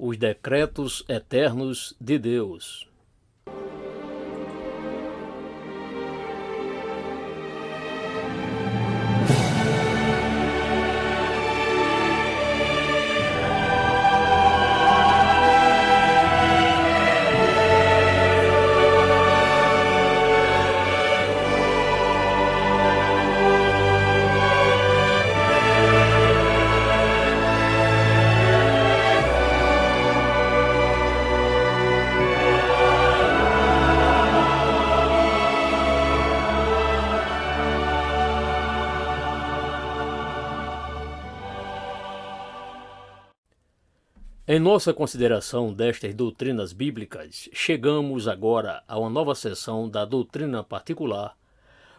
Os decretos eternos de Deus. Em nossa consideração destas doutrinas bíblicas, chegamos agora a uma nova seção da doutrina particular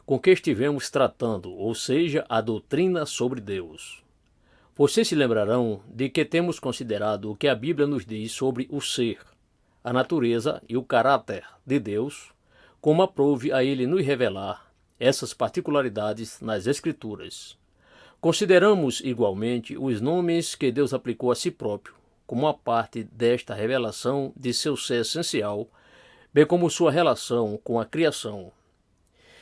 com que estivemos tratando, ou seja, a doutrina sobre Deus. Vocês se lembrarão de que temos considerado o que a Bíblia nos diz sobre o ser, a natureza e o caráter de Deus, como aprouve a Ele nos revelar essas particularidades nas Escrituras. Consideramos igualmente os nomes que Deus aplicou a si próprio, como uma parte desta revelação de seu ser essencial, bem como sua relação com a criação.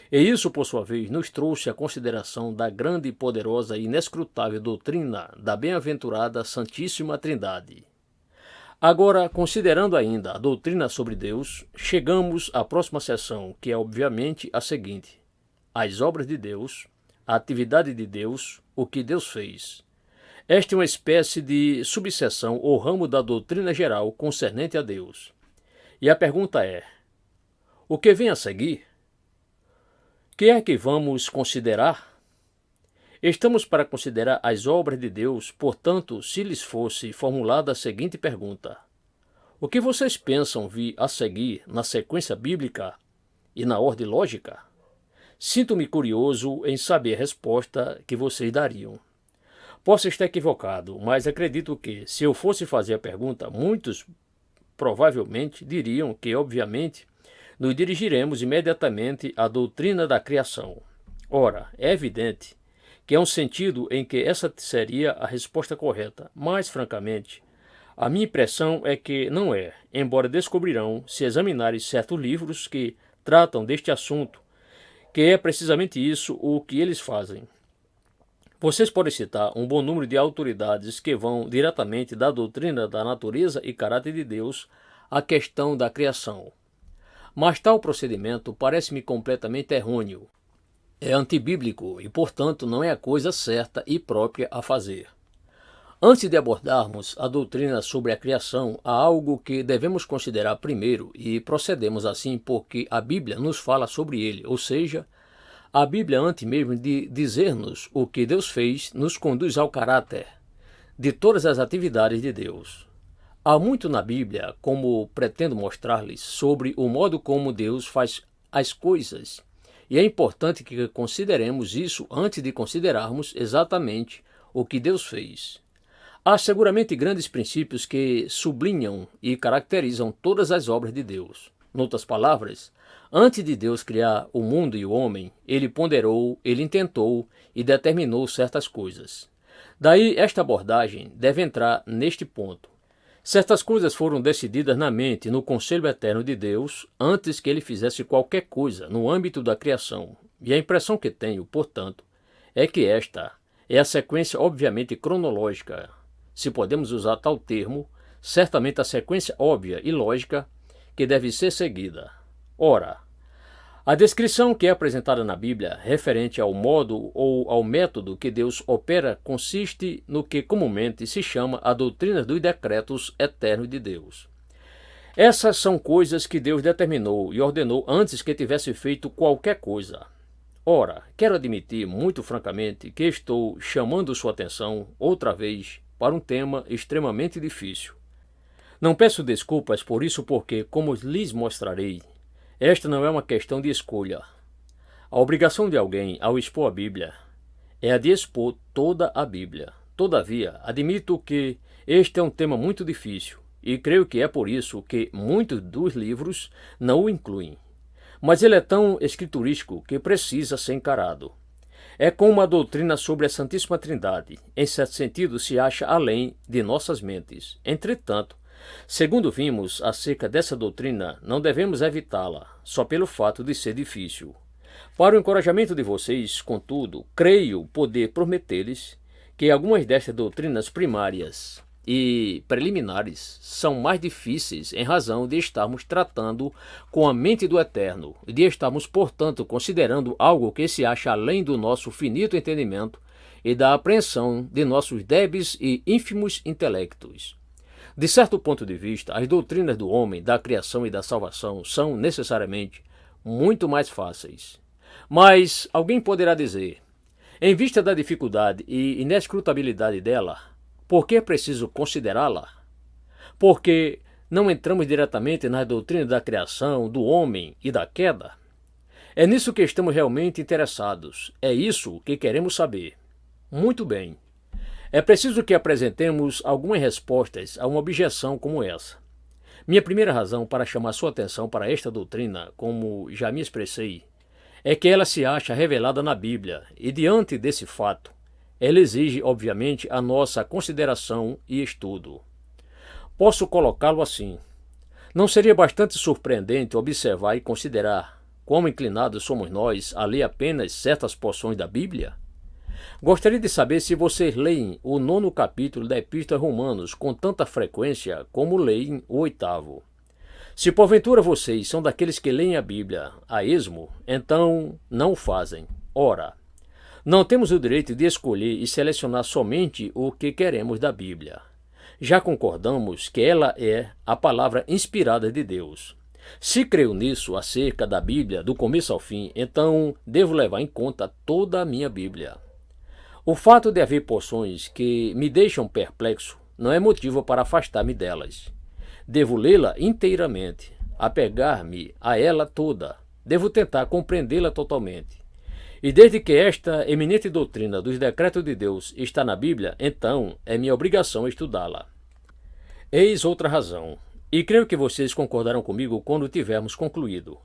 E isso, por sua vez, nos trouxe a consideração da grande, poderosa e inescrutável doutrina da bem-aventurada Santíssima Trindade. Agora, considerando ainda a doutrina sobre Deus, chegamos à próxima seção, que é obviamente a seguinte: as obras de Deus, a atividade de Deus, o que Deus fez. Esta é uma espécie de subseção ou ramo da doutrina geral concernente a Deus. E a pergunta é: o que vem a seguir? O que é que vamos considerar? Estamos para considerar as obras de Deus, portanto, se lhes fosse formulada a seguinte pergunta: o que vocês pensam vir a seguir na sequência bíblica e na ordem lógica? Sinto-me curioso em saber a resposta que vocês dariam. Posso estar equivocado, mas acredito que, se eu fosse fazer a pergunta, muitos provavelmente diriam que, obviamente, nos dirigiremos imediatamente à doutrina da criação. Ora, é evidente que há um sentido em que essa seria a resposta correta, mas, francamente, a minha impressão é que não é, embora descobrirão, se examinarem certos livros que tratam deste assunto, que é precisamente isso o que eles fazem. Vocês podem citar um bom número de autoridades que vão diretamente da doutrina da natureza e caráter de Deus à questão da criação. Mas tal procedimento parece-me completamente errôneo. É antibíblico e, portanto, não é a coisa certa e própria a fazer. Antes de abordarmos a doutrina sobre a criação, há algo que devemos considerar primeiro e procedemos assim porque a Bíblia nos fala sobre ele, ou seja, a Bíblia, antes mesmo de dizer-nos o que Deus fez, nos conduz ao caráter de todas as atividades de Deus. Há muito na Bíblia, como pretendo mostrar-lhes, sobre o modo como Deus faz as coisas, e é importante que consideremos isso antes de considerarmos exatamente o que Deus fez. Há seguramente grandes princípios que sublinham e caracterizam todas as obras de Deus. Em outras palavras, antes de Deus criar o mundo e o homem, ele ponderou, ele intentou e determinou certas coisas. Daí esta abordagem deve entrar neste ponto. Certas coisas foram decididas na mente, no conselho eterno de Deus, antes que ele fizesse qualquer coisa no âmbito da criação. E a impressão que tenho, portanto, é que esta é a sequência obviamente cronológica, se podemos usar tal termo, certamente a sequência óbvia e lógica que deve ser seguida. Ora, a descrição que é apresentada na Bíblia referente ao modo ou ao método que Deus opera consiste no que comumente se chama a doutrina dos decretos eternos de Deus. Essas são coisas que Deus determinou e ordenou antes que tivesse feito qualquer coisa. Ora, quero admitir muito francamente que estou chamando sua atenção outra vez para um tema extremamente difícil. Não peço desculpas por isso porque, como lhes mostrarei, esta não é uma questão de escolha. A obrigação de alguém ao expor a Bíblia é a de expor toda a Bíblia. Todavia, admito que este é um tema muito difícil e creio que é por isso que muitos dos livros não o incluem. Mas ele é tão escriturístico que precisa ser encarado. É como a doutrina sobre a Santíssima Trindade. Em certo sentido, se acha além de nossas mentes. Entretanto, Segundo vimos acerca dessa doutrina, não devemos evitá-la, só pelo fato de ser difícil. Para o encorajamento de vocês, contudo, creio poder prometer-lhes que algumas destas doutrinas primárias e preliminares são mais difíceis em razão de estarmos tratando com a mente do Eterno e de estarmos, portanto, considerando algo que se acha além do nosso finito entendimento e da apreensão de nossos débeis e ínfimos intelectos. De certo ponto de vista, as doutrinas do homem, da criação e da salvação são, necessariamente, muito mais fáceis. Mas alguém poderá dizer, em vista da dificuldade e inescrutabilidade dela, por que é preciso considerá-la? Porque não entramos diretamente nas doutrinas da criação, do homem e da queda? É nisso que estamos realmente interessados. É isso que queremos saber. Muito bem. É preciso que apresentemos algumas respostas a uma objeção como essa. Minha primeira razão para chamar sua atenção para esta doutrina, como já me expressei, é que ela se acha revelada na Bíblia e, diante desse fato, ela exige, obviamente, a nossa consideração e estudo. Posso colocá-lo assim. Não seria bastante surpreendente observar e considerar quão inclinados somos nós a ler apenas certas porções da Bíblia? Gostaria de saber se vocês leem o 9º capítulo da Epístola a Romanos com tanta frequência como leem o 8º. Se porventura vocês são daqueles que leem a Bíblia a esmo, então não o fazem. Ora, não temos o direito de escolher e selecionar somente o que queremos da Bíblia. Já concordamos que ela é a palavra inspirada de Deus. Se creio nisso acerca da Bíblia, do começo ao fim, então devo levar em conta toda a minha Bíblia. O fato de haver porções que me deixam perplexo não é motivo para afastar-me delas. Devo lê-la inteiramente, apegar-me a ela toda. Devo tentar compreendê-la totalmente. E desde que esta eminente doutrina dos decretos de Deus está na Bíblia, então é minha obrigação estudá-la. Eis outra razão, e creio que vocês concordarão comigo quando tivermos concluído.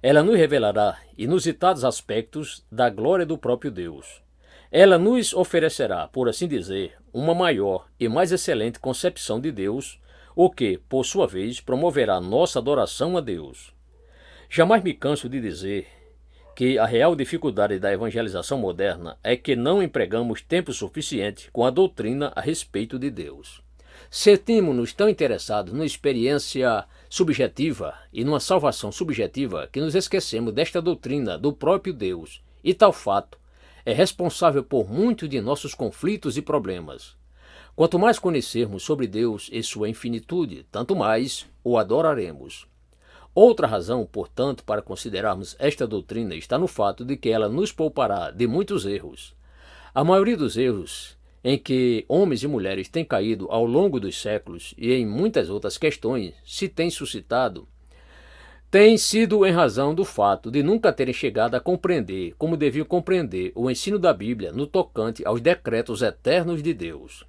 Ela nos revelará inusitados aspectos da glória do próprio Deus. Ela nos oferecerá, por assim dizer, uma maior e mais excelente concepção de Deus, o que, por sua vez, promoverá nossa adoração a Deus. Jamais me canso de dizer que a real dificuldade da evangelização moderna é que não empregamos tempo suficiente com a doutrina a respeito de Deus. Sentimos-nos tão interessados numa experiência subjetiva e numa salvação subjetiva que nos esquecemos desta doutrina do próprio Deus, e tal fato é responsável por muitos de nossos conflitos e problemas. Quanto mais conhecermos sobre Deus e sua infinitude, tanto mais o adoraremos. Outra razão, portanto, para considerarmos esta doutrina está no fato de que ela nos poupará de muitos erros. A maioria dos erros em que homens e mulheres têm caído ao longo dos séculos e em muitas outras questões se têm suscitado, tem sido em razão do fato de nunca terem chegado a compreender como deviam compreender o ensino da Bíblia no tocante aos decretos eternos de Deus.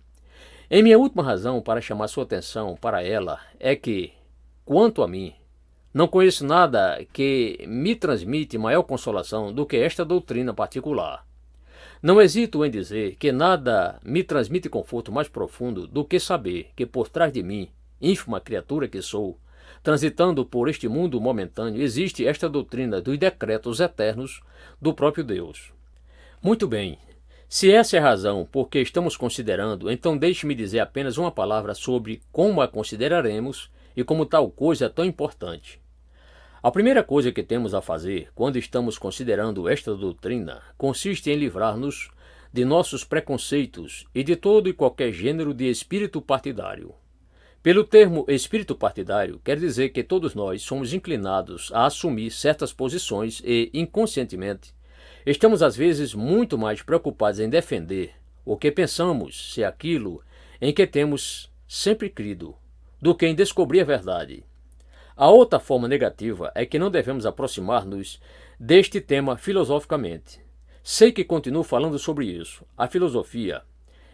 Em minha última razão para chamar sua atenção para ela é que, quanto a mim, não conheço nada que me transmite maior consolação do que esta doutrina particular. Não hesito em dizer que nada me transmite conforto mais profundo do que saber que por trás de mim, ínfima criatura que sou, transitando por este mundo momentâneo, existe esta doutrina dos decretos eternos do próprio Deus. Muito bem. Se essa é a razão por que estamos considerando, então deixe-me dizer apenas uma palavra sobre como a consideraremos e como tal coisa é tão importante. A primeira coisa que temos a fazer quando estamos considerando esta doutrina consiste em livrar-nos de nossos preconceitos e de todo e qualquer gênero de espírito partidário. Pelo termo espírito partidário, quer dizer que todos nós somos inclinados a assumir certas posições e, inconscientemente, estamos às vezes muito mais preocupados em defender o que pensamos ser aquilo em que temos sempre crido, do que em descobrir a verdade. A outra forma negativa é que não devemos aproximar-nos deste tema filosoficamente. Sei que continuo falando sobre isso. A filosofia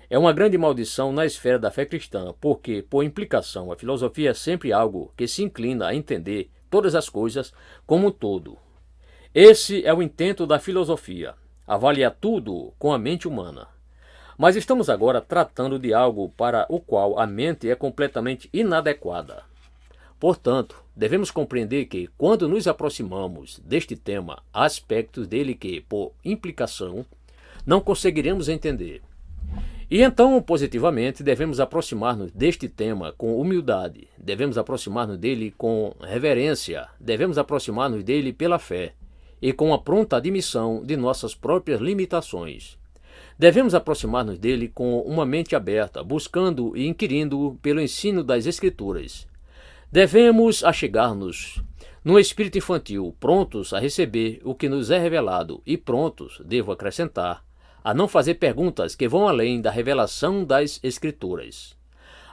é uma grande maldição na esfera da fé cristã, porque, por implicação, a filosofia é sempre algo que se inclina a entender todas as coisas como um todo. Esse é o intento da filosofia, avaliar tudo com a mente humana. Mas estamos agora tratando de algo para o qual a mente é completamente inadequada. Portanto, devemos compreender que, quando nos aproximamos deste tema, há aspectos dele que, por implicação, não conseguiremos entender. E então, positivamente, devemos aproximar-nos deste tema com humildade, devemos aproximar-nos dele com reverência, devemos aproximar-nos dele pela fé e com a pronta admissão de nossas próprias limitações. Devemos aproximar-nos dele com uma mente aberta, buscando e inquirindo pelo ensino das Escrituras. Devemos achegar-nos num espírito infantil, prontos a receber o que nos é revelado e prontos, devo acrescentar, a não fazer perguntas que vão além da revelação das Escrituras.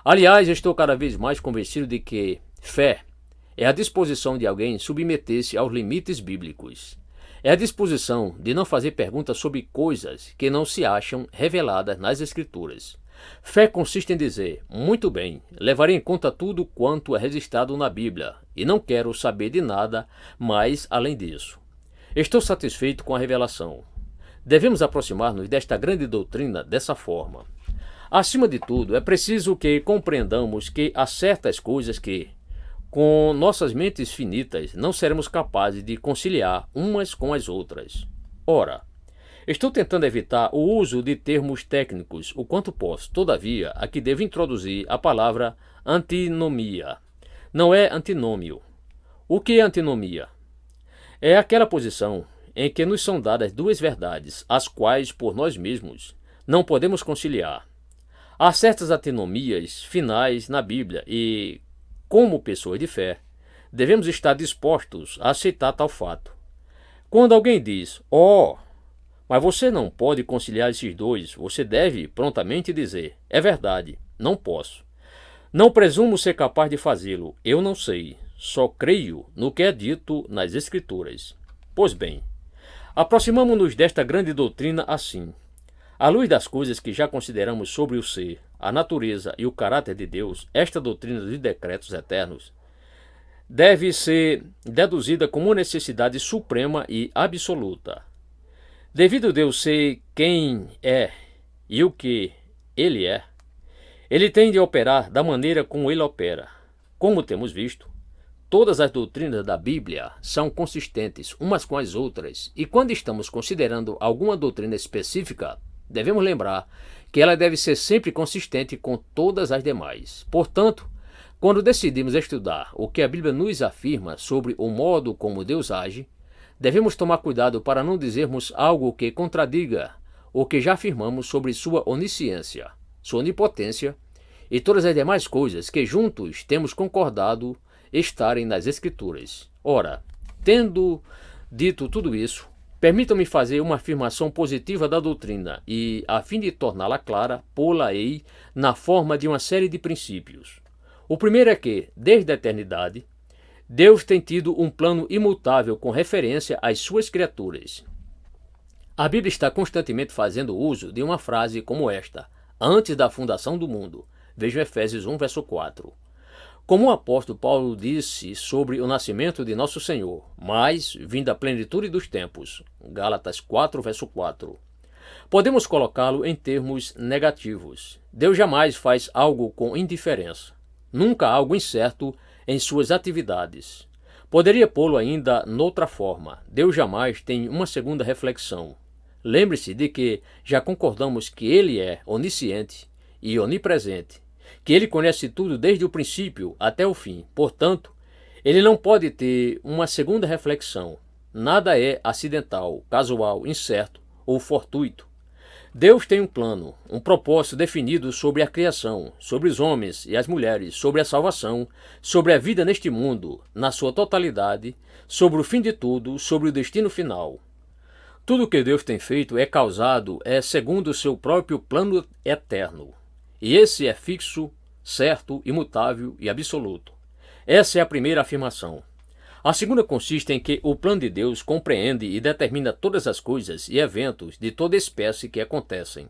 Aliás, estou cada vez mais convencido de que fé é a disposição de alguém submeter-se aos limites bíblicos. É a disposição de não fazer perguntas sobre coisas que não se acham reveladas nas Escrituras. Fé consiste em dizer, muito bem, levarei em conta tudo quanto é registrado na Bíblia, e não quero saber de nada mais além disso. Estou satisfeito com a revelação. Devemos aproximar-nos desta grande doutrina dessa forma. Acima de tudo, é preciso que compreendamos que há certas coisas que, com nossas mentes finitas, não seremos capazes de conciliar umas com as outras. Ora, estou tentando evitar o uso de termos técnicos o quanto posso. Todavia, aqui devo introduzir a palavra antinomia. Não é antinômio. O que é antinomia? É aquela posição em que nos são dadas duas verdades, as quais, por nós mesmos, não podemos conciliar. Há certas antinomias finais na Bíblia e, como pessoas de fé, devemos estar dispostos a aceitar tal fato. Quando alguém diz, mas você não pode conciliar esses dois, você deve prontamente dizer, é verdade, não posso. Não presumo ser capaz de fazê-lo, eu não sei, só creio no que é dito nas Escrituras. Pois bem, aproximamo-nos desta grande doutrina assim. À luz das coisas que já consideramos sobre o ser, a natureza e o caráter de Deus, esta doutrina dos decretos eternos deve ser deduzida como uma necessidade suprema e absoluta. Devido Deus ser quem é e o que Ele é, Ele tem de operar da maneira como Ele opera. Como temos visto, todas as doutrinas da Bíblia são consistentes umas com as outras, e quando estamos considerando alguma doutrina específica, devemos lembrar que ela deve ser sempre consistente com todas as demais. Portanto, quando decidimos estudar o que a Bíblia nos afirma sobre o modo como Deus age, devemos tomar cuidado para não dizermos algo que contradiga o que já afirmamos sobre sua onisciência, sua onipotência e todas as demais coisas que juntos temos concordado estarem nas Escrituras. Ora, tendo dito tudo isso, permitam-me fazer uma afirmação positiva da doutrina e, a fim de torná-la clara, pô-la-ei na forma de uma série de princípios. O primeiro é que, desde a eternidade, Deus tem tido um plano imutável com referência às suas criaturas. A Bíblia está constantemente fazendo uso de uma frase como esta, antes da fundação do mundo. Vejam Efésios 1, verso 4. Como o apóstolo Paulo disse sobre o nascimento de nosso Senhor, mas vinda a plenitude dos tempos, Gálatas 4, verso 4. Podemos colocá-lo em termos negativos. Deus jamais faz algo com indiferença. Nunca há algo incerto em suas atividades. Poderia pô-lo ainda noutra forma. Deus jamais tem uma segunda reflexão. Lembre-se de que já concordamos que Ele é onisciente e onipresente, que Ele conhece tudo desde o princípio até o fim. Portanto, Ele não pode ter uma segunda reflexão. Nada é acidental, casual, incerto ou fortuito. Deus tem um plano, um propósito definido sobre a criação, sobre os homens e as mulheres, sobre a salvação, sobre a vida neste mundo, na sua totalidade, sobre o fim de tudo, sobre o destino final. Tudo o que Deus tem feito é causado, segundo o seu próprio plano eterno. E esse é fixo, certo, imutável e absoluto. Essa é a primeira afirmação. A segunda consiste em que o plano de Deus compreende e determina todas as coisas e eventos de toda espécie que acontecem.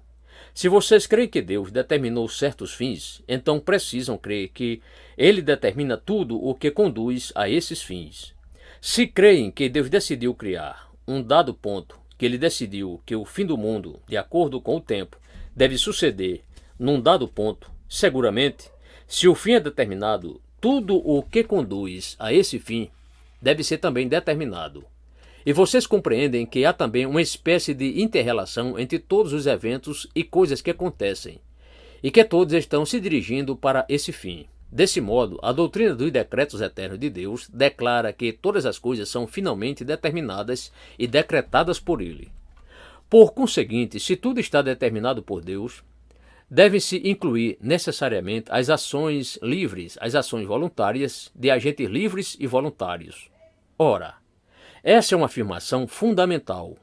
Se vocês creem que Deus determinou certos fins, então precisam crer que Ele determina tudo o que conduz a esses fins. Se creem que Deus decidiu criar um dado ponto, que Ele decidiu que o fim do mundo, de acordo com o tempo, deve suceder num dado ponto, seguramente, se o fim é determinado, tudo o que conduz a esse fim deve ser também determinado. E vocês compreendem que há também uma espécie de inter-relação entre todos os eventos e coisas que acontecem, e que todos estão se dirigindo para esse fim. Desse modo, a doutrina dos decretos eternos de Deus declara que todas as coisas são finalmente determinadas e decretadas por Ele. Por conseguinte, se tudo está determinado por Deus, devem-se incluir necessariamente as ações livres, as ações voluntárias de agentes livres e voluntários. Ora, essa é uma afirmação fundamental.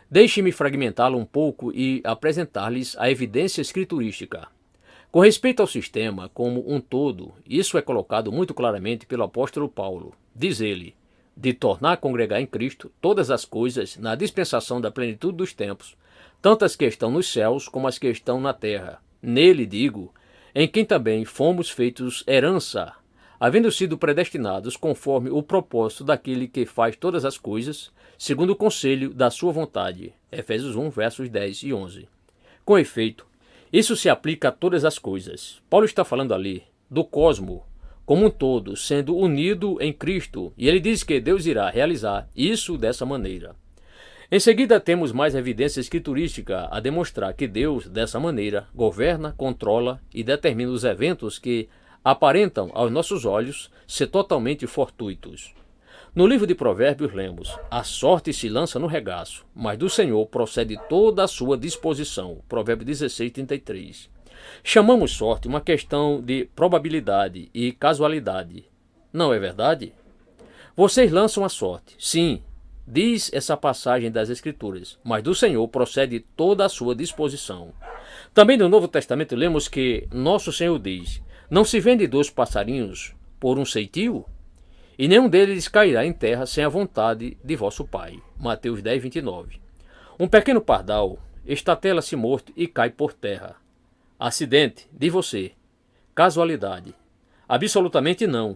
Deixe-me fragmentá-la um pouco e apresentar-lhes a evidência escriturística. Com respeito ao sistema como um todo, isso é colocado muito claramente pelo apóstolo Paulo. Diz ele, de tornar a congregar em Cristo todas as coisas na dispensação da plenitude dos tempos, tanto as que estão nos céus como as que estão na terra. Nele, digo, em quem também fomos feitos herança, havendo sido predestinados conforme o propósito daquele que faz todas as coisas, segundo o conselho da sua vontade. Efésios 1, versos 10 e 11. Com efeito, isso se aplica a todas as coisas. Paulo está falando ali do cosmo como um todo, sendo unido em Cristo, e ele diz que Deus irá realizar isso dessa maneira. Em seguida, temos mais evidência escriturística a demonstrar que Deus, dessa maneira, governa, controla e determina os eventos que aparentam aos nossos olhos ser totalmente fortuitos. No livro de Provérbios lemos, a sorte se lança no regaço, mas do Senhor procede toda a sua disposição. Provérbios 16, 33. Chamamos sorte uma questão de probabilidade e casualidade. Não é verdade? Vocês lançam a sorte, sim, diz essa passagem das Escrituras, mas do Senhor procede toda a sua disposição. Também no Novo Testamento lemos que nosso Senhor diz, não se vende 2 passarinhos por um ceitio? E nenhum deles cairá em terra sem a vontade de vosso Pai. Mateus 10, 29. Um pequeno pardal estatela-se morto e cai por terra. Acidente, diz você. Casualidade. Absolutamente não.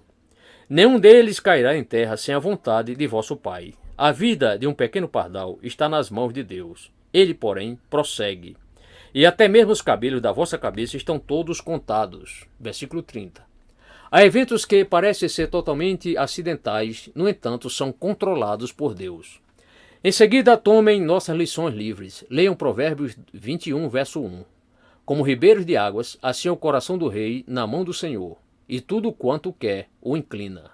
Nenhum deles cairá em terra sem a vontade de vosso Pai. A vida de um pequeno pardal está nas mãos de Deus. Ele, porém, prossegue. E até mesmo os cabelos da vossa cabeça estão todos contados. Versículo 30. Há eventos que parecem ser totalmente acidentais, no entanto, são controlados por Deus. Em seguida, tomem nossas lições livres. Leiam Provérbios 21, verso 1. Como ribeiros de águas, assim é o coração do rei na mão do Senhor, e tudo quanto quer o inclina.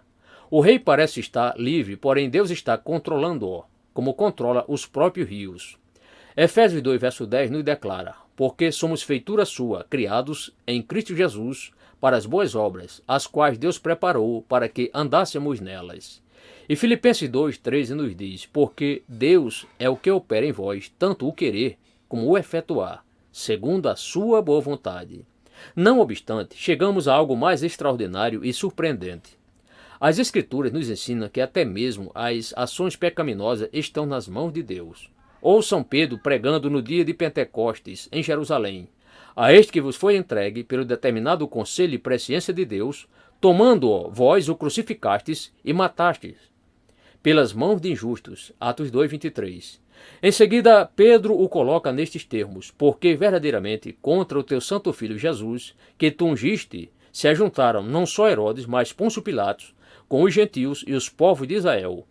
O rei parece estar livre, porém Deus está controlando-o, como controla os próprios rios. Efésios 2, verso 10 nos declara, porque somos feitura sua, criados em Cristo Jesus, para as boas obras, as quais Deus preparou para que andássemos nelas. E Filipenses 2, 13 nos diz, porque Deus é o que opera em vós, tanto o querer como o efetuar, segundo a sua boa vontade. Não obstante, chegamos a algo mais extraordinário e surpreendente. As Escrituras nos ensinam que até mesmo as ações pecaminosas estão nas mãos de Deus. Ou São Pedro pregando no dia de Pentecostes, em Jerusalém, a este que vos foi entregue pelo determinado conselho e presciência de Deus, tomando-o, vós o crucificastes e matastes, pelas mãos de injustos. Atos 2, 23. Em seguida, Pedro o coloca nestes termos, porque verdadeiramente contra o teu santo filho Jesus, que tu ungiste, se ajuntaram não só Herodes, mas Pôncio Pilatos, com os gentios e os povos de Israel.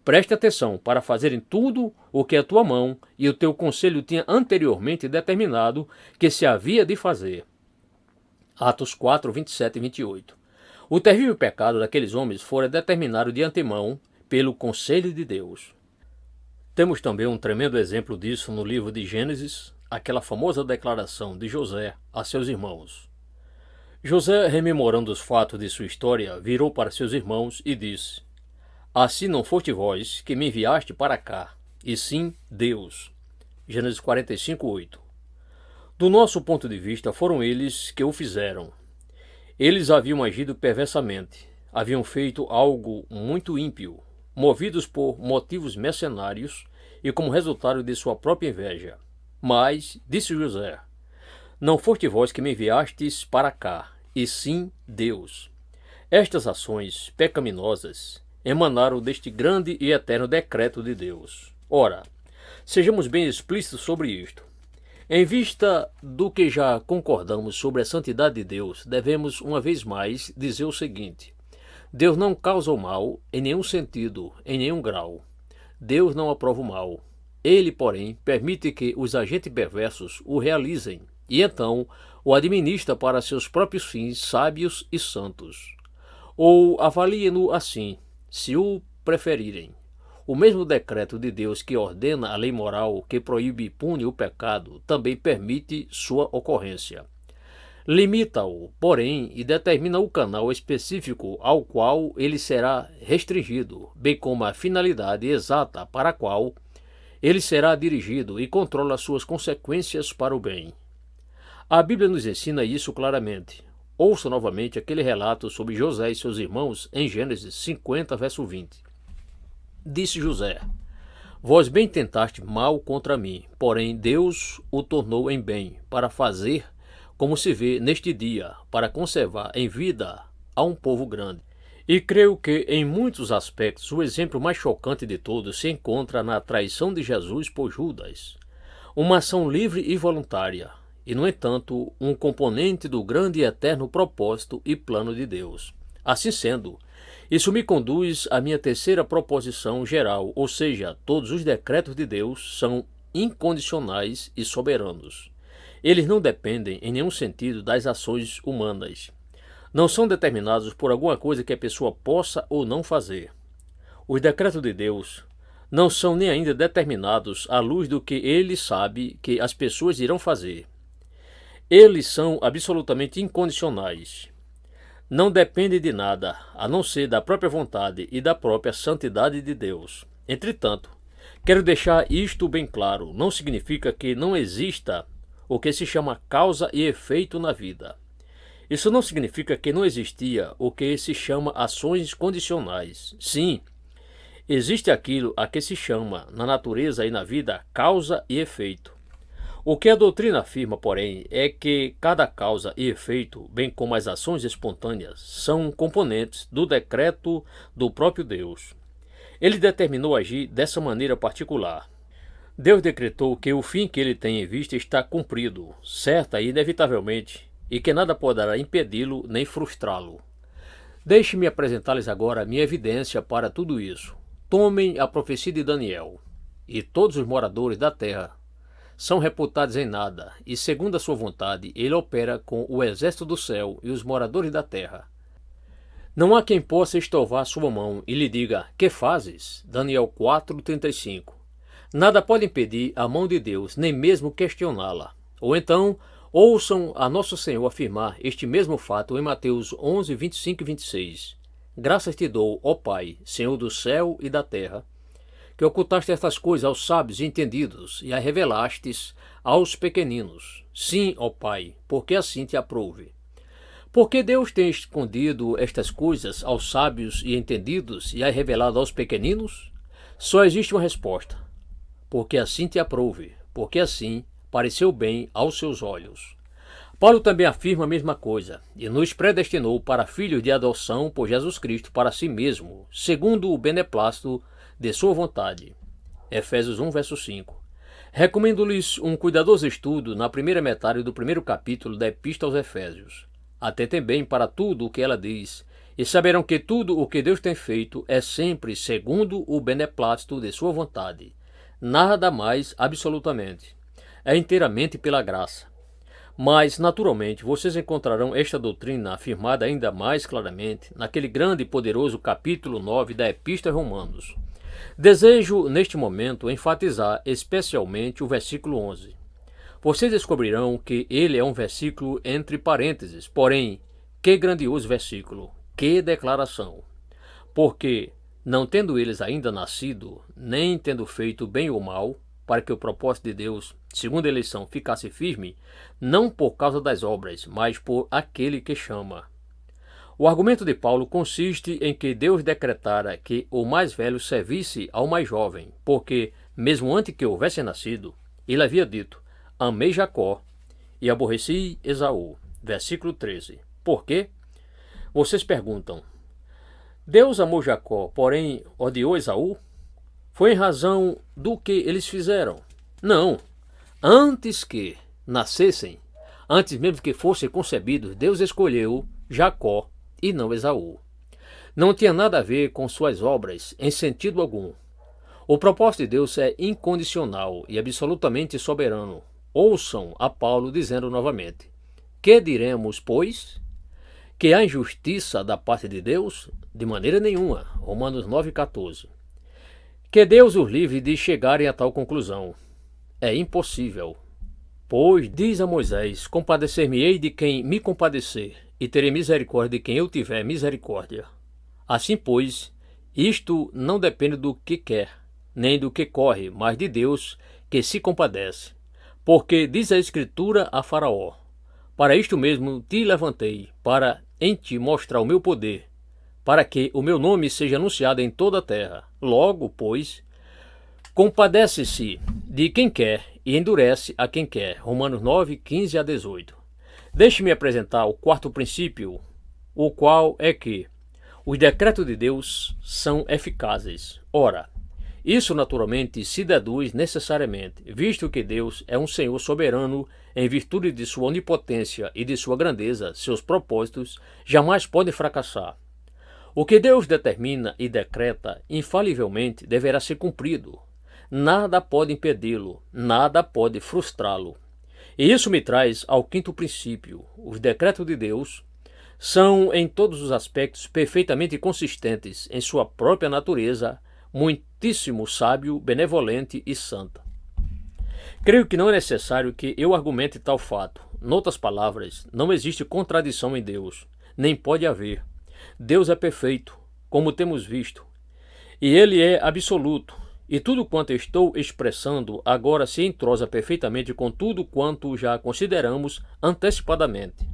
Preste atenção para fazerem tudo o que a tua mão e o teu conselho tinha anteriormente determinado que se havia de fazer. Atos 4, 27 e 28. O terrível pecado daqueles homens fora determinado de antemão pelo conselho de Deus. Temos também um tremendo exemplo disso no livro de Gênesis, aquela famosa declaração de José a seus irmãos. José, rememorando os fatos de sua história, virou para seus irmãos e disse: assim não foste vós que me enviaste para cá, e sim Deus. Gênesis 45, 8. Do nosso ponto de vista, foram eles que o fizeram. Eles haviam agido perversamente, haviam feito algo muito ímpio, movidos por motivos mercenários e como resultado de sua própria inveja. Mas, disse José, não foste vós que me enviastes para cá, e sim Deus. Estas ações pecaminosas emanaram deste grande e eterno decreto de Deus. Ora, sejamos bem explícitos sobre isto. Em vista do que já concordamos sobre a santidade de Deus, devemos uma vez mais dizer o seguinte: Deus não causa o mal em nenhum sentido, em nenhum grau. Deus não aprova o mal. Ele, porém, permite que os agentes perversos o realizem e então o administra para seus próprios fins sábios e santos. Ou avaliem-no assim, se o preferirem. O mesmo decreto de Deus que ordena a lei moral, que proíbe e pune o pecado, também permite sua ocorrência. Limita-o, porém, e determina o canal específico ao qual ele será restringido, bem como a finalidade exata para a qual ele será dirigido e controla suas consequências para o bem. A Bíblia nos ensina isso claramente. Ouça novamente aquele relato sobre José e seus irmãos em Gênesis 50, verso 20. Disse José: Vós bem tentaste mal contra mim, porém Deus o tornou em bem, para fazer, como se vê neste dia, para conservar em vida a um povo grande. E creio que, em muitos aspectos, o exemplo mais chocante de todos se encontra na traição de Jesus por Judas. Uma ação livre e voluntária, e, no entanto, um componente do grande e eterno propósito e plano de Deus. Assim sendo, isso me conduz à minha terceira proposição geral, ou seja, todos os decretos de Deus são incondicionais e soberanos. Eles não dependem, em nenhum sentido, das ações humanas. Não são determinados por alguma coisa que a pessoa possa ou não fazer. Os decretos de Deus não são nem ainda determinados à luz do que ele sabe que as pessoas irão fazer. Eles são absolutamente incondicionais. Não depende de nada, a não ser da própria vontade e da própria santidade de Deus. Entretanto, quero deixar isto bem claro, não significa que não exista o que se chama causa e efeito na vida. Isso não significa que não existia o que se chama ações condicionais. Sim, existe aquilo a que se chama, na natureza e na vida, causa e efeito. O que a doutrina afirma, porém, é que cada causa e efeito, bem como as ações espontâneas, são componentes do decreto do próprio Deus. Ele determinou agir dessa maneira particular. Deus decretou que o fim que ele tem em vista está cumprido, certa e inevitavelmente, e que nada poderá impedi-lo nem frustrá-lo. Deixe-me apresentar-lhes agora a minha evidência para tudo isso. Tomem a profecia de Daniel. E todos os moradores da terra são reputados em nada, e segundo a sua vontade, ele opera com o exército do céu e os moradores da terra. Não há quem possa estorvar sua mão e lhe diga: que fazes? Daniel 4:35. Nada pode impedir a mão de Deus, nem mesmo questioná-la. Ou então, ouçam a Nosso Senhor afirmar este mesmo fato em Mateus 11, 25 e 26. Graças te dou, ó Pai, Senhor do céu e da terra, que ocultaste estas coisas aos sábios e entendidos, e as revelastes aos pequeninos. Sim, ó Pai, porque assim te aprouve. Porque Deus tem escondido estas coisas aos sábios e entendidos, e as revelado aos pequeninos? Só existe uma resposta: porque assim te aprouve, porque assim pareceu bem aos seus olhos. Paulo também afirma a mesma coisa, e nos predestinou para filhos de adoção por Jesus Cristo para si mesmo, segundo o beneplácito de sua vontade. Efésios 1, verso 5. Recomendo-lhes um cuidadoso estudo na primeira metade do primeiro capítulo da Epístola aos Efésios. Atentem bem para tudo o que ela diz, e saberão que tudo o que Deus tem feito é sempre segundo o beneplácito de sua vontade. Nada mais absolutamente. É inteiramente pela graça. Mas, naturalmente, vocês encontrarão esta doutrina afirmada ainda mais claramente naquele grande e poderoso capítulo 9 da Epístola aos Romanos. Desejo, neste momento, enfatizar especialmente o versículo 11. Vocês descobrirão que ele é um versículo entre parênteses, porém, que grandioso versículo, que declaração! Porque, não tendo eles ainda nascido, nem tendo feito bem ou mal, para que o propósito de Deus, segundo a eleição, ficasse firme, não por causa das obras, mas por aquele que chama. O argumento de Paulo consiste em que Deus decretara que o mais velho servisse ao mais jovem, porque, mesmo antes que houvesse nascido, ele havia dito: amei Jacó e aborreci Esaú. Versículo 13. Por quê? Vocês perguntam: Deus amou Jacó, porém odiou Esaú? Foi em razão do que eles fizeram? Não. Antes que nascessem, antes mesmo que fossem concebidos, Deus escolheu Jacó e não Esaú. Não tinha nada a ver com suas obras, em sentido algum. O propósito de Deus é incondicional e absolutamente soberano. Ouçam a Paulo dizendo novamente: que diremos, pois? Que há injustiça da parte de Deus? De maneira nenhuma. Romanos 9,14. Que Deus os livre de chegarem a tal conclusão. É impossível. Pois, diz a Moisés: compadecer-me-ei de quem me compadecer, e terei misericórdia de quem eu tiver misericórdia. Assim, pois, isto não depende do que quer, nem do que corre, mas de Deus, que se compadece. Porque diz a Escritura a Faraó: para isto mesmo te levantei, para em ti mostrar o meu poder, para que o meu nome seja anunciado em toda a terra. Logo, pois, compadece-se de quem quer e endurece a quem quer. Romanos 9, 15 a 18. Deixe-me apresentar o quarto princípio, o qual é que os decretos de Deus são eficazes. Ora, isso naturalmente se deduz necessariamente, visto que Deus é um Senhor soberano em virtude de sua onipotência e de sua grandeza, seus propósitos jamais podem fracassar. O que Deus determina e decreta infalivelmente deverá ser cumprido. Nada pode impedi-lo, nada pode frustrá-lo. E isso me traz ao quinto princípio. Os decretos de Deus são em todos os aspectos perfeitamente consistentes em sua própria natureza, muitíssimo sábio, benevolente e santa. Creio que não é necessário que eu argumente tal fato. Noutras palavras, não existe contradição em Deus, nem pode haver. Deus é perfeito, como temos visto, e Ele é absoluto, e tudo quanto estou expressando agora se entrosa perfeitamente com tudo quanto já consideramos antecipadamente.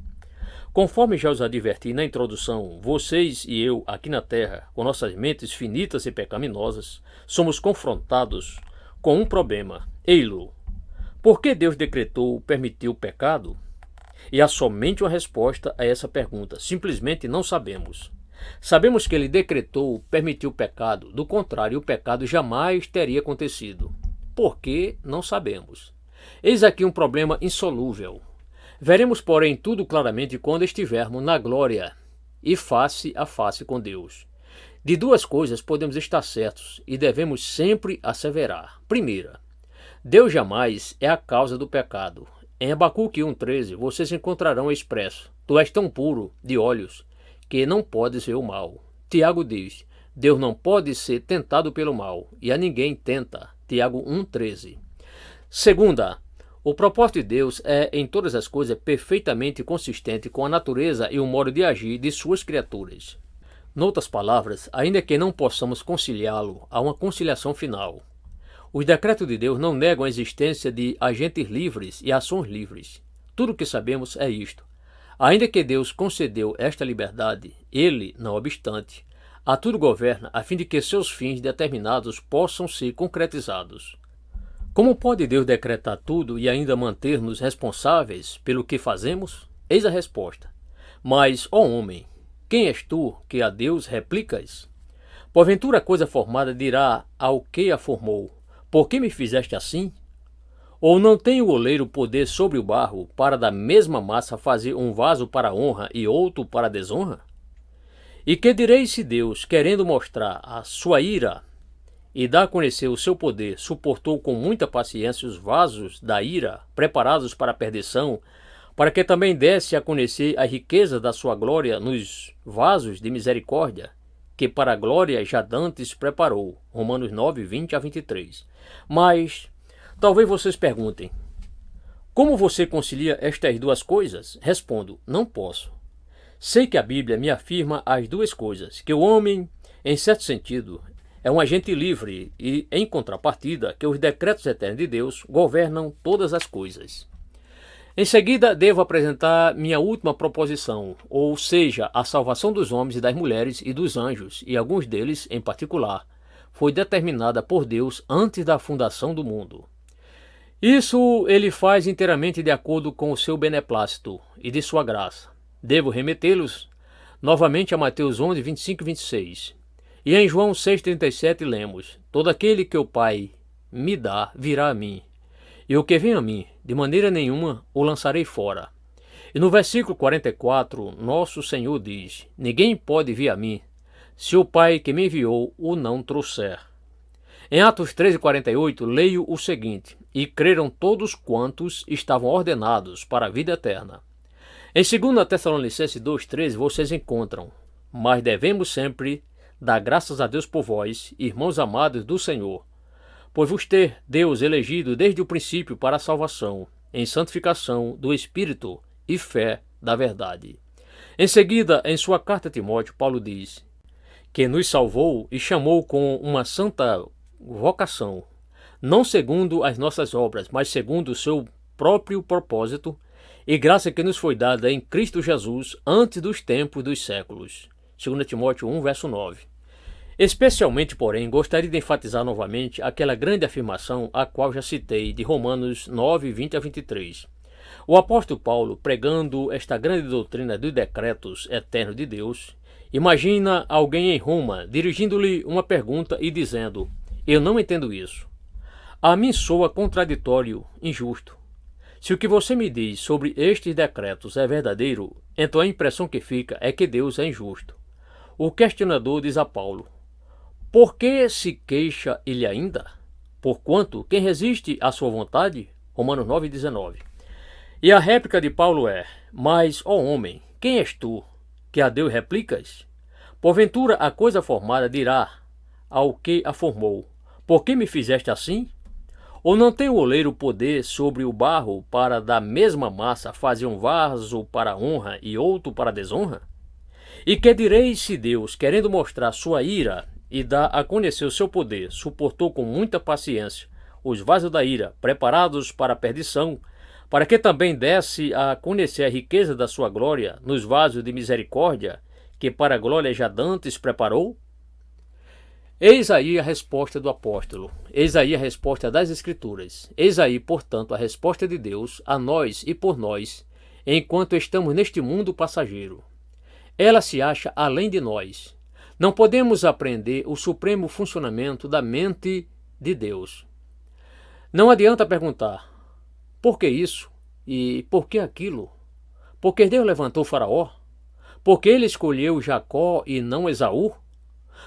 Conforme já os adverti na introdução, vocês e eu, aqui na Terra, com nossas mentes finitas e pecaminosas, somos confrontados com um problema. Ei-lo, por que Deus decretou, permitiu o pecado? E há somente uma resposta a essa pergunta: simplesmente não sabemos. Sabemos que Ele decretou, permitiu o pecado, do contrário, o pecado jamais teria acontecido. Por que? Não sabemos. Eis aqui um problema insolúvel. Veremos, porém, tudo claramente quando estivermos na glória e face a face com Deus. De duas coisas podemos estar certos e devemos sempre asseverar. Primeira, Deus jamais é a causa do pecado. Em Abacuque 1,13, vocês encontrarão expresso: tu és tão puro de olhos que não podes ver o mal. Tiago diz: Deus não pode ser tentado pelo mal, e a ninguém tenta. Tiago 1,13. Segunda, o propósito de Deus é, em todas as coisas, perfeitamente consistente com a natureza e o modo de agir de suas criaturas. Noutras palavras, ainda que não possamos conciliá-lo, há uma conciliação final. Os decretos de Deus não negam a existência de agentes livres e ações livres. Tudo o que sabemos é isto. Ainda que Deus concedeu esta liberdade, Ele, não obstante, a tudo governa a fim de que seus fins determinados possam ser concretizados. Como pode Deus decretar tudo e ainda manter-nos responsáveis pelo que fazemos? Eis a resposta. Mas, ó homem, quem és tu que a Deus replicas? Porventura a coisa formada dirá ao que a formou: por que me fizeste assim? Ou não tem o oleiro poder sobre o barro para da mesma massa fazer um vaso para honra e outro para desonra? E que direis se Deus, querendo mostrar a sua ira e dar a conhecer o seu poder, suportou com muita paciência os vasos da ira, preparados para a perdição, para que também desse a conhecer a riqueza da sua glória nos vasos de misericórdia, que para a glória já dantes preparou. Romanos 9, 20 a 23. Mas, talvez vocês perguntem: como você concilia estas duas coisas? Respondo: não posso. Sei que a Bíblia me afirma as duas coisas, que o homem, em certo sentido, é um agente livre e, em contrapartida, que os decretos eternos de Deus governam todas as coisas. Em seguida, devo apresentar minha última proposição, ou seja, a salvação dos homens e das mulheres e dos anjos, e alguns deles, em particular, foi determinada por Deus antes da fundação do mundo. Isso ele faz inteiramente de acordo com o seu beneplácito e de sua graça. Devo remetê-los novamente a Mateus 11, 25 e 26. E em João 6,37 lemos: todo aquele que o Pai me dá virá a mim, E o que vem a mim, de maneira nenhuma o lançarei fora. E no versículo 44, nosso Senhor diz: ninguém pode vir a mim, se o Pai que me enviou o não trouxer. Em Atos 13:48, leio o seguinte: e creram todos quantos estavam ordenados para a vida eterna. Em 2 Tessalonicenses 2:13, vocês encontram: mas devemos sempre dar graças a Deus por vós, irmãos amados do Senhor, pois vos ter Deus elegido desde o princípio para a salvação, em santificação do Espírito e fé da verdade. Em seguida, em sua carta a Timóteo, Paulo diz que nos salvou e chamou com uma santa vocação, não segundo as nossas obras, mas segundo o seu próprio propósito e graça que nos foi dada em Cristo Jesus antes dos tempos dos séculos. 2 Timóteo 1, verso 9. Especialmente, porém, gostaria de enfatizar novamente aquela grande afirmação a qual já citei, de Romanos 9, 20 a 23. O apóstolo Paulo, pregando esta grande doutrina dos decretos eternos de Deus, imagina alguém em Roma dirigindo-lhe uma pergunta e dizendo: eu não entendo isso. A mim soa contraditório, injusto. Se o que você me diz sobre estes decretos é verdadeiro, então a impressão que fica é que Deus é injusto. O questionador diz a Paulo: por que se queixa ele ainda? Porquanto quem resiste à sua vontade? Romanos 9:19. E a réplica de Paulo é: mas, ó homem, quem és tu, que a Deus replicas? Porventura a coisa formada dirá ao que a formou: por que me fizeste assim? Ou não tem o oleiro poder sobre o barro para da mesma massa fazer um vaso para honra e outro para desonra? E que direis se Deus, querendo mostrar sua ira e dar a conhecer o seu poder, suportou com muita paciência os vasos da ira, preparados para a perdição, para que também desse a conhecer a riqueza da sua glória nos vasos de misericórdia, que para a glória já dantes preparou? Eis aí a resposta do apóstolo, eis aí a resposta das Escrituras, eis aí, portanto, a resposta de Deus a nós e por nós, enquanto estamos neste mundo passageiro. Ela se acha além de nós. Não podemos aprender o supremo funcionamento da mente de Deus. Não adianta perguntar: por que isso? E por que aquilo? Por que Deus levantou Faraó? Por que ele escolheu Jacó e não Esaú?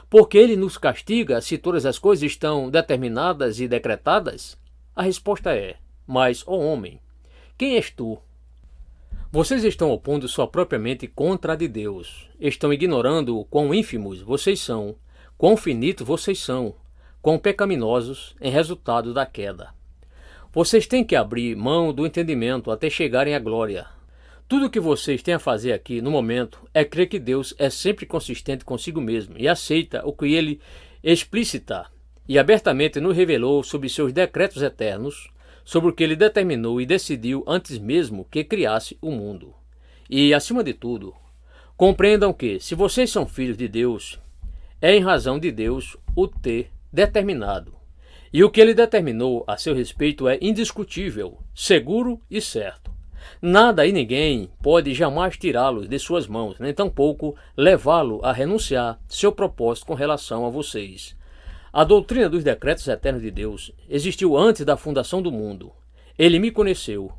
Por que ele nos castiga se todas as coisas estão determinadas e decretadas? A resposta é: mas, ó homem, quem és tu? Vocês estão opondo sua própria mente contra a de Deus. Estão ignorando quão ínfimos vocês são, quão finitos vocês são, quão pecaminosos em resultado da queda. Vocês têm que abrir mão do entendimento até chegarem à glória. Tudo o que vocês têm a fazer aqui no momento é crer que Deus é sempre consistente consigo mesmo e aceita o que ele explícita e abertamente nos revelou sobre seus decretos eternos, sobre o que ele determinou e decidiu antes mesmo que criasse o mundo. E, acima de tudo, compreendam que, se vocês são filhos de Deus, é em razão de Deus o ter determinado. E o que ele determinou a seu respeito é indiscutível, seguro e certo. Nada e ninguém pode jamais tirá-lo de suas mãos, nem tampouco levá-lo a renunciar seu propósito com relação a vocês. A doutrina dos decretos eternos de Deus existiu antes da fundação do mundo. Ele me conheceu,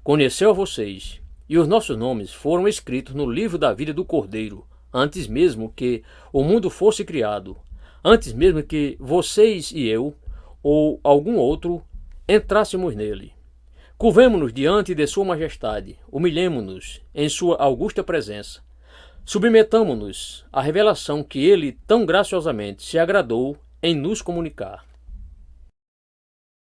conheceu a vocês, e os nossos nomes foram escritos no livro da vida do Cordeiro, antes mesmo que o mundo fosse criado, antes mesmo que vocês e eu, ou algum outro, entrássemos nele. Curvemo-nos diante de sua majestade, humilhemo-nos em sua augusta presença, submetamo-nos à revelação que ele tão graciosamente se agradou em nos comunicar.